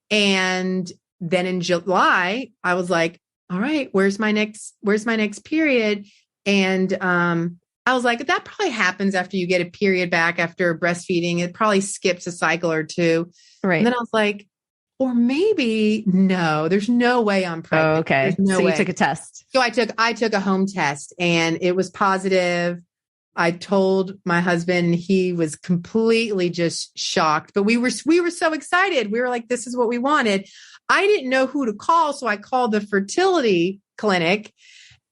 And then in July, I was like, all right, where's my next period? And, I was like, that probably happens after you get a period back after breastfeeding. It probably skips a cycle or 2. Right. And then I was like, or maybe no, there's no way I'm pregnant. Oh, okay. So you took a test. So I took a home test and it was positive. I told my husband, he was completely just shocked, but we were so excited. We were like, this is what we wanted. I didn't know who to call. So I called the fertility clinic.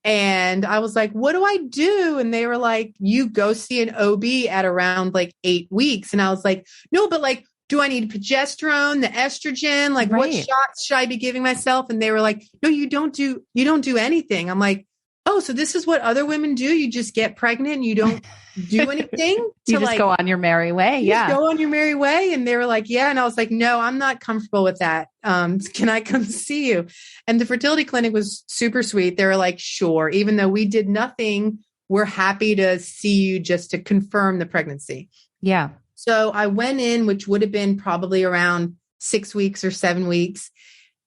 And I was like, what do I do? And they were like, you go see an OB at around like 8 weeks. And I was like, no, but like, do I need progesterone, the estrogen? Like what shots should I be giving myself? And they were like, no, you don't do anything. I'm like, oh, so this is what other women do. You just get pregnant and you don't do anything. You just go on your merry way. Yeah. Go on your merry way. And they were like, yeah. And I was like, no, I'm not comfortable with that. Can I come see you? And the fertility clinic was super sweet. They were like, sure. Even though we did nothing, we're happy to see you just to confirm the pregnancy. Yeah. So I went in, which would have been probably around 6 weeks or 7 weeks.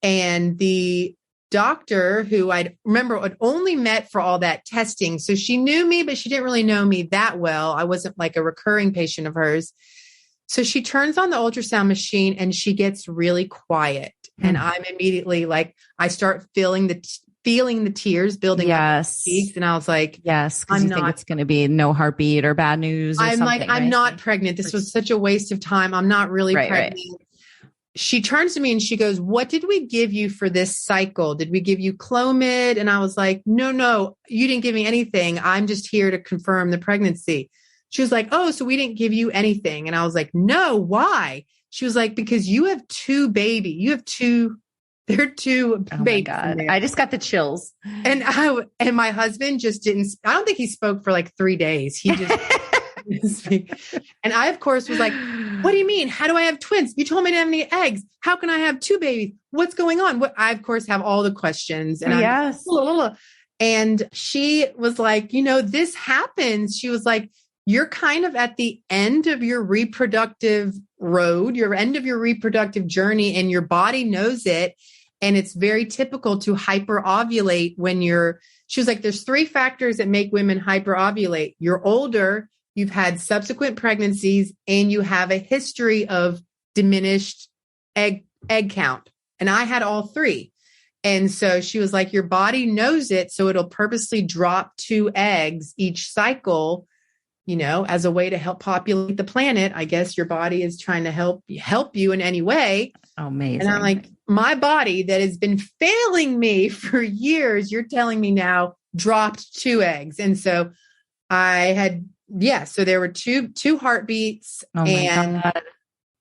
And the doctor who I'd only met for all that testing. So she knew me, but she didn't really know me that well. I wasn't like a recurring patient of hers. So she turns on the ultrasound machine and she gets really quiet. And I'm immediately like, I start feeling the tears building up in my cheeks. And I was like, yes, because you think it's going to be no heartbeat or bad news. Or I'm something, like, I'm not pregnant. This was such a waste of time. I'm not really pregnant. Right. She turns to me and she goes, what did we give you for this cycle? Did we give you Clomid? And I was like, no, you didn't give me anything. I'm just here to confirm the pregnancy. She was like, oh, so we didn't give you anything. And I was like, no, why? She was like, because you have two babies. There are two babies. My God. I just got the chills. And my husband just I don't think he spoke for like 3 days. He just didn't speak. And I, of course, was like, what do you mean? How do I have twins? You told me to have any eggs. How can I have two babies? What's going on? I, of course, have all the questions. And and she was like, this happens. She was like, you're kind of at the end of your reproductive road, your end of your reproductive journey, and your body knows it. And it's very typical to hyperovulate she was like, there's 3 factors that make women hyperovulate. You're older, you've had subsequent pregnancies, and you have a history of diminished egg count. And I had all 3. And so she was like, your body knows it. So it'll purposely drop 2 eggs each cycle, as a way to help populate the planet. I guess your body is trying to help you in any way. Amazing. And I'm like, my body that has been failing me for years, you're telling me now dropped 2 eggs. And so I had, so there were two heartbeats. Oh my God.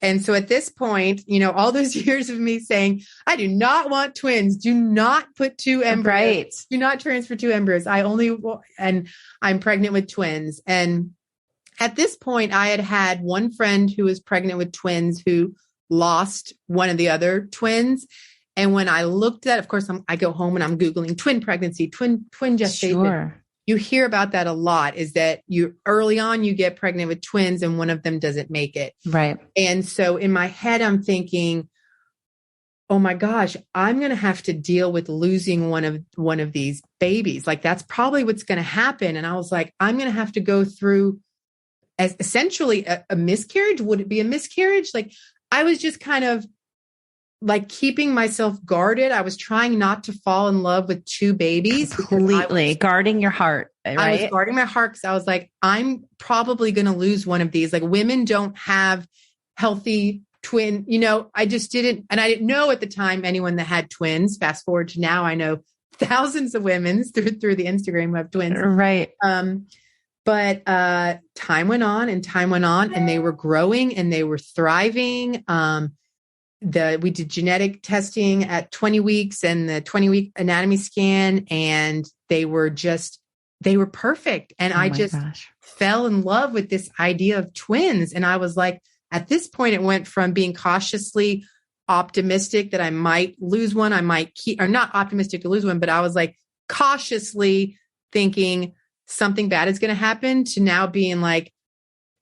And so at this point, all those years of me saying, I do not want twins. Do not put 2 embryos. Right. Do not transfer 2 embryos. And I'm pregnant with twins. And at this point, I had one friend who was pregnant with twins who lost one of the other twins. And when I looked at, of course, I go home and I'm Googling twin pregnancy, twin gestation. Sure. You hear about that a lot, is that early on, you get pregnant with twins and one of them doesn't make it. Right. And so in my head, I'm thinking, oh my gosh, I'm going to have to deal with losing one of these babies. Like that's probably what's going to happen. And I was like, I'm going to have to go through as essentially a miscarriage. Would it be a miscarriage? Like I was just kind of like keeping myself guarded. I was trying not to fall in love with 2 babies. Completely guarding your heart. Right? I was guarding my heart because I was like, I'm probably going to lose one of these. Like women don't have healthy twin, I just didn't. And I didn't know at the time anyone that had twins. Fast forward to now, I know thousands of women through the Instagram who have twins. Right. But time went on and they were growing and they were thriving. We did genetic testing at 20 weeks and the 20-week anatomy scan, and they were perfect. And I just fell in love with this idea of twins. And I was like, at this point, it went from being cautiously optimistic that I might lose one, I might keep, or not optimistic to lose one, but I was like cautiously thinking something bad is going to happen, to now being like,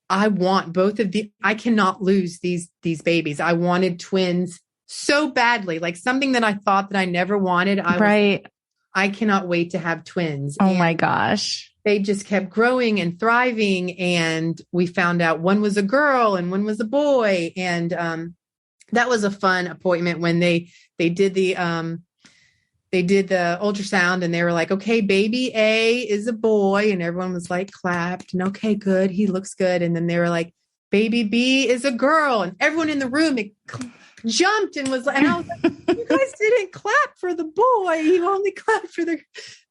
I want both of I cannot lose these babies. I wanted twins so badly, like something that I thought that I never wanted. I cannot wait to have twins. Oh my gosh. They just kept growing and thriving. And we found out one was a girl and one was a boy. And that was a fun appointment when they did the ultrasound and they were like, okay, baby A is a boy. And everyone was like clapped and okay, good. He looks good. And then they were like, baby B is a girl. And everyone in the room jumped and was like, and I was like, you guys didn't clap for the boy. You only clapped for the.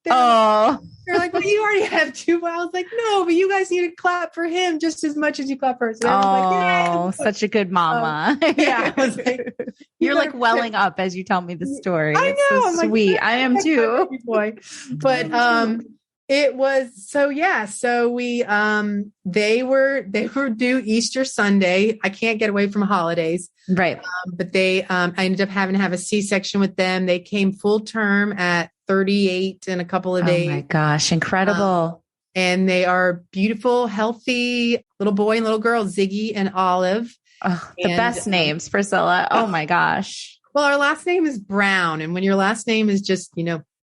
They're like, well, you already have two. I was like, no, but you guys need to clap for him just as much as you clap for us. So like, such a good mama. Yeah. I was like, you're like welling up as you tell me the story. I know. So sweet. Like, I am too. Boy. But, it was, so yeah. So we, they were due Easter Sunday. I can't get away from holidays. Right. But I ended up having to have a C-section with them. They came full term at 38 in a couple of days. Oh my gosh. Incredible. And they are beautiful, healthy little boy and little girl, Ziggy and Olive. Oh, the best names, Priscilla. Oh my gosh. Well, our last name is Brown. And when your last name is just,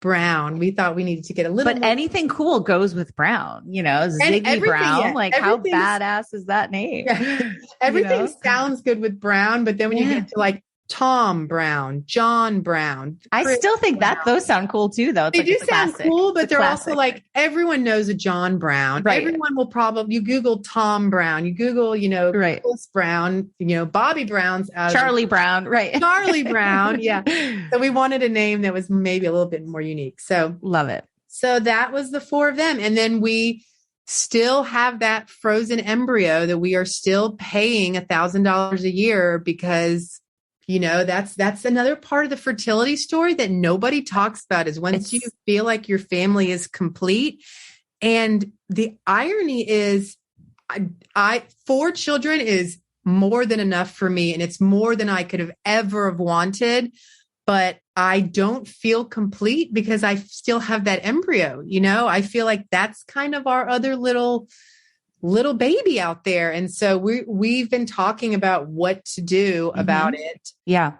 Brown, we thought we needed to get a little. But anything cool goes with Brown, Ziggy Brown. Yeah, like how badass is that name? Yeah. Everything sounds good with Brown, but then when you get to like Tom Brown, John Brown, I still think Brown. those sound cool too, though. They do sound cool, but they're also like everyone knows a John Brown. Right. Everyone will probably you Google Tom Brown, you Google Chris Brown, Bobby Brown's out Charlie Brown, right? Charlie Brown, yeah. So we wanted a name that was maybe a little bit more unique. So love it. So that was the four of them, and then we still have that frozen embryo that we are still paying $1,000 a year because. That's another part of the fertility story that nobody talks about is once you feel like your family is complete. And the irony is 4 children is more than enough for me. And it's more than I could have ever have wanted, but I don't feel complete because I still have that embryo. I feel like that's kind of our other little baby out there. And so we've been talking about what to do about it. Yeah.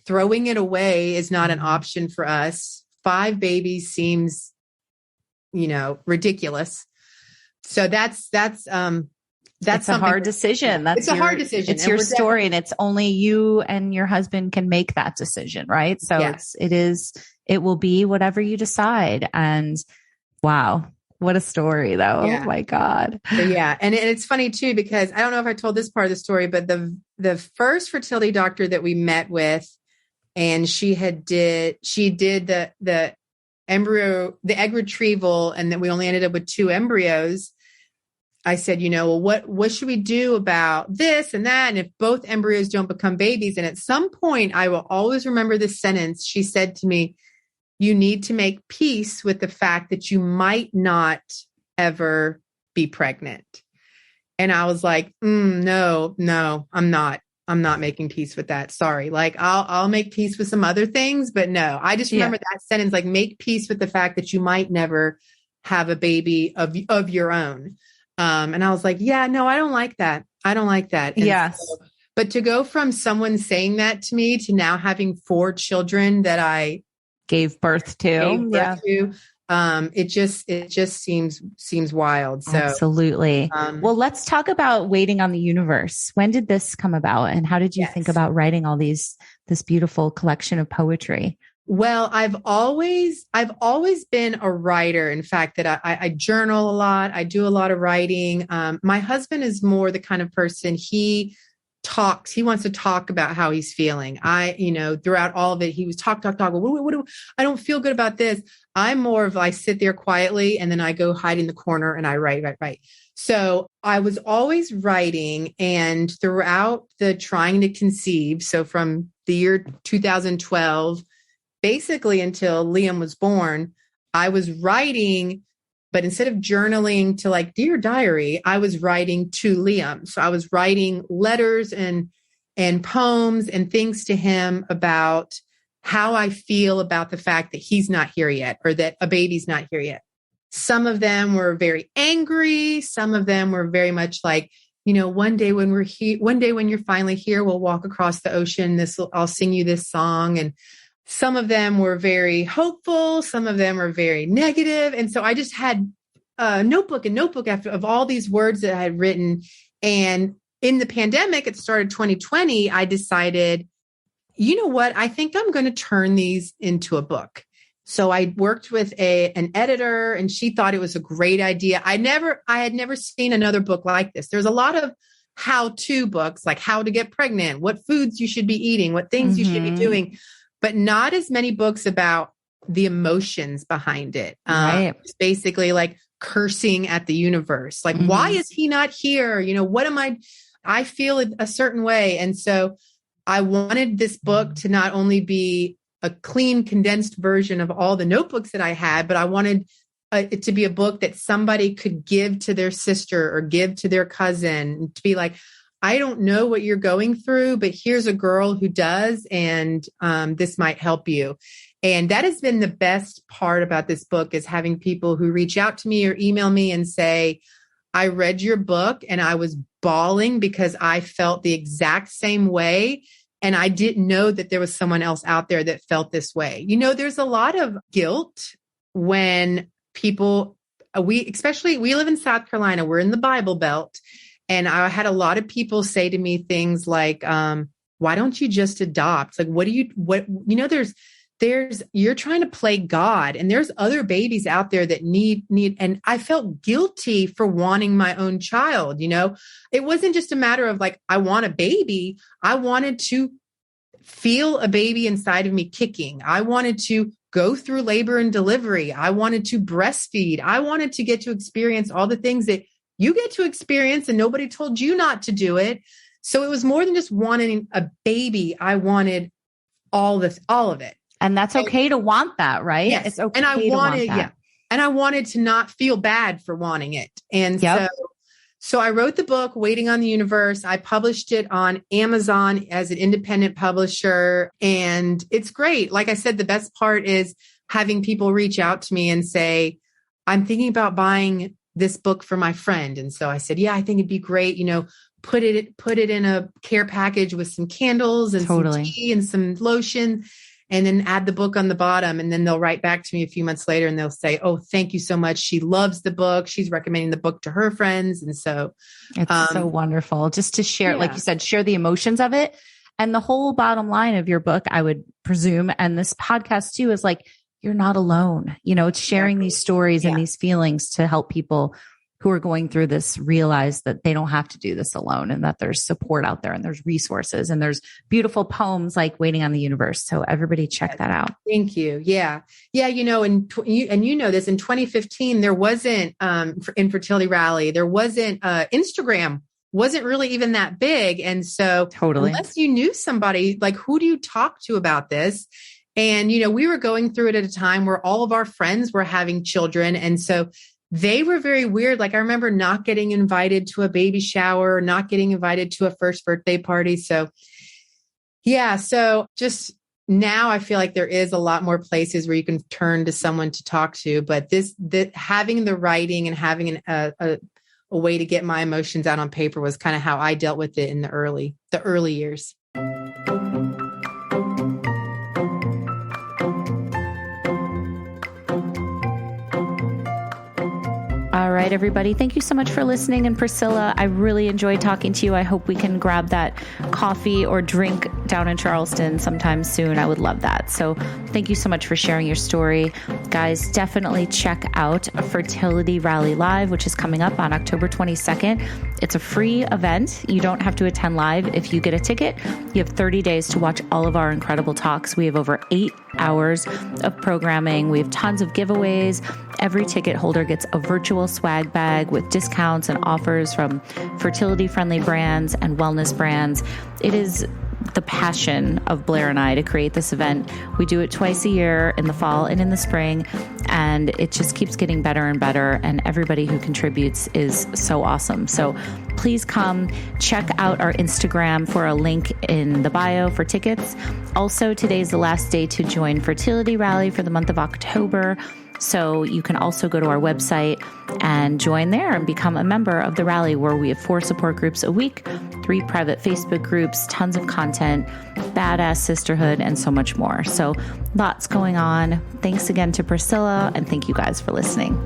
Throwing it away is not an option for us. 5 babies seems, ridiculous. So that's a hard decision. It's a hard decision. It's your story and it's only you and your husband can make that decision. Right. So it will be whatever you decide. And wow. What a story though. Yeah. Oh my God. So, yeah. And it's funny too, because I don't know if I told this part of the story, but the first fertility doctor that we met with, and she did the embryo, the egg retrieval, and then we only ended up with 2 embryos. I said, well, what should we do about this and that? And if both embryos don't become babies, and at some point I will always remember this sentence. She said to me, you need to make peace with the fact that you might not ever be pregnant. And I was like, no, I'm not making peace with that. Sorry. Like I'll make peace with some other things, but no, I just remember that sentence, like make peace with the fact that you might never have a baby of your own. And I was like, yeah, no, I don't like that. And yes. But to go from someone saying that to me to now having 4 children that I gave birth to. It just seems wild. So absolutely. Well, let's talk about waiting on the universe. When did this come about and how did you think about writing all this beautiful collection of poetry? Well, I've always been a writer. In fact, that I journal a lot. I do a lot of writing. My husband is more the kind of person he wants to talk about how he's feeling. Throughout all of it, he was talk. Well, I don't feel good about this. I'm more of, I sit there quietly and then I go hide in the corner and I write. So I was always writing, and throughout the trying to conceive, so from the year 2012, basically until Liam was born, I was writing. But instead of journaling to like Dear Diary, I was writing to Liam. So I was writing letters and poems and things to him about how I feel about the fact that he's not here yet, or that a baby's not here yet. Some of them were very angry. Some of them were very much like, one day when you're finally here, we'll walk across the ocean. I'll sing you this song. And some of them were very hopeful. Some of them were very negative. And so I just had a notebook of all these words that I had written. And in the pandemic, it started 2020. I decided, you know what? I think I'm going to turn these into a book. So I worked with an editor, and she thought it was a great idea. I had never seen another book like this. There's a lot of how-to books, like how to get pregnant, what foods you should be eating, what things you should be doing, but not as many books about the emotions behind it. It's basically like cursing at the universe. Like, why is he not here? You know, what am I feel a certain way. And so I wanted this book to not only be a clean, condensed version of all the notebooks that I had, but I wanted it to be a book that somebody could give to their sister or give to their cousin, to be like, I don't know what you're going through, but here's a girl who does, and this might help you. And that has been the best part about this book, is having people who reach out to me or email me and say, I read your book and I was bawling because I felt the exact same way. And I didn't know that there was someone else out there that felt this way. You know, there's a lot of guilt when people, we live in South Carolina, we're in the Bible Belt. And I had a lot of people say to me things like, why don't you just adopt? Like, you're trying to play God, and there's other babies out there that need, and I felt guilty for wanting my own child. You know, it wasn't just a matter of like, I want a baby. I wanted to feel a baby inside of me kicking. I wanted to go through labor and delivery. I wanted to breastfeed. I wanted to get to experience all the things that you get to experience, and nobody told you not to do it. So it was more than just wanting a baby. I wanted all of it. And that's okay to want that, right? Yes. It's okay and I to wanted, want that. And I wanted to not feel bad for wanting it. And so I wrote the book, Waiting on the Universe. I published it on Amazon as an independent publisher. And it's great. Like I said, the best part is having people reach out to me and say, I'm thinking about buying this book for my friend. And so I said, yeah, I think it'd be great. You know, put it in a care package with some candles and some tea and some lotion, and then add the book on the bottom. And then they'll write back to me a few months later and they'll say, oh, thank you so much. She loves the book. She's recommending the book to her friends. And so it's so wonderful just to share, like you said, share the emotions of it. And the whole bottom line of your book, I would presume, and this podcast too, is like, you're not alone. You know, it's sharing these stories and these feelings to help people who are going through this realize that they don't have to do this alone, and that there's support out there, and there's resources, and there's beautiful poems like Waiting on the Universe. So everybody check that out. Thank you. Yeah. Yeah. You know, you know this, in 2015, there wasn't for Infertility Rally, there wasn't Instagram wasn't really even that big. And so unless you knew somebody, like, who do you talk to about this? And, you know, we were going through it at a time where all of our friends were having children. And so they were very weird. Like, I remember not getting invited to a baby shower, not getting invited to a first birthday party. So yeah. So just now I feel like there is a lot more places where you can turn to someone to talk to, but having the writing and having a way to get my emotions out on paper was kind of how I dealt with it in the early years. All right, everybody. Thank you so much for listening. And Priscilla, I really enjoyed talking to you. I hope we can grab that coffee or drink down in Charleston sometime soon. I would love that. So thank you so much for sharing your story. Guys, definitely check out Fertility Rally Live, which is coming up on October 22nd. It's a free event. You don't have to attend live. If you get a ticket, you have 30 days to watch all of our incredible talks. We have over 8 hours of programming. We have tons of giveaways. Every ticket holder gets a virtual swag bag with discounts and offers from fertility-friendly brands and wellness brands. It is the passion of Blair and I to create this event. We do it twice a year, in the fall and in the spring, and it just keeps getting better and better. And everybody who contributes is so awesome. So please come check out our Instagram for a link in the bio for tickets. Also, today's the last day to join Fertility Rally for the month of October. So you can also go to our website and join there and become a member of the rally, where we have 4 support groups a week, 3 private Facebook groups, tons of content, badass sisterhood, and so much more. So lots going on. Thanks again to Priscilla, and thank you guys for listening.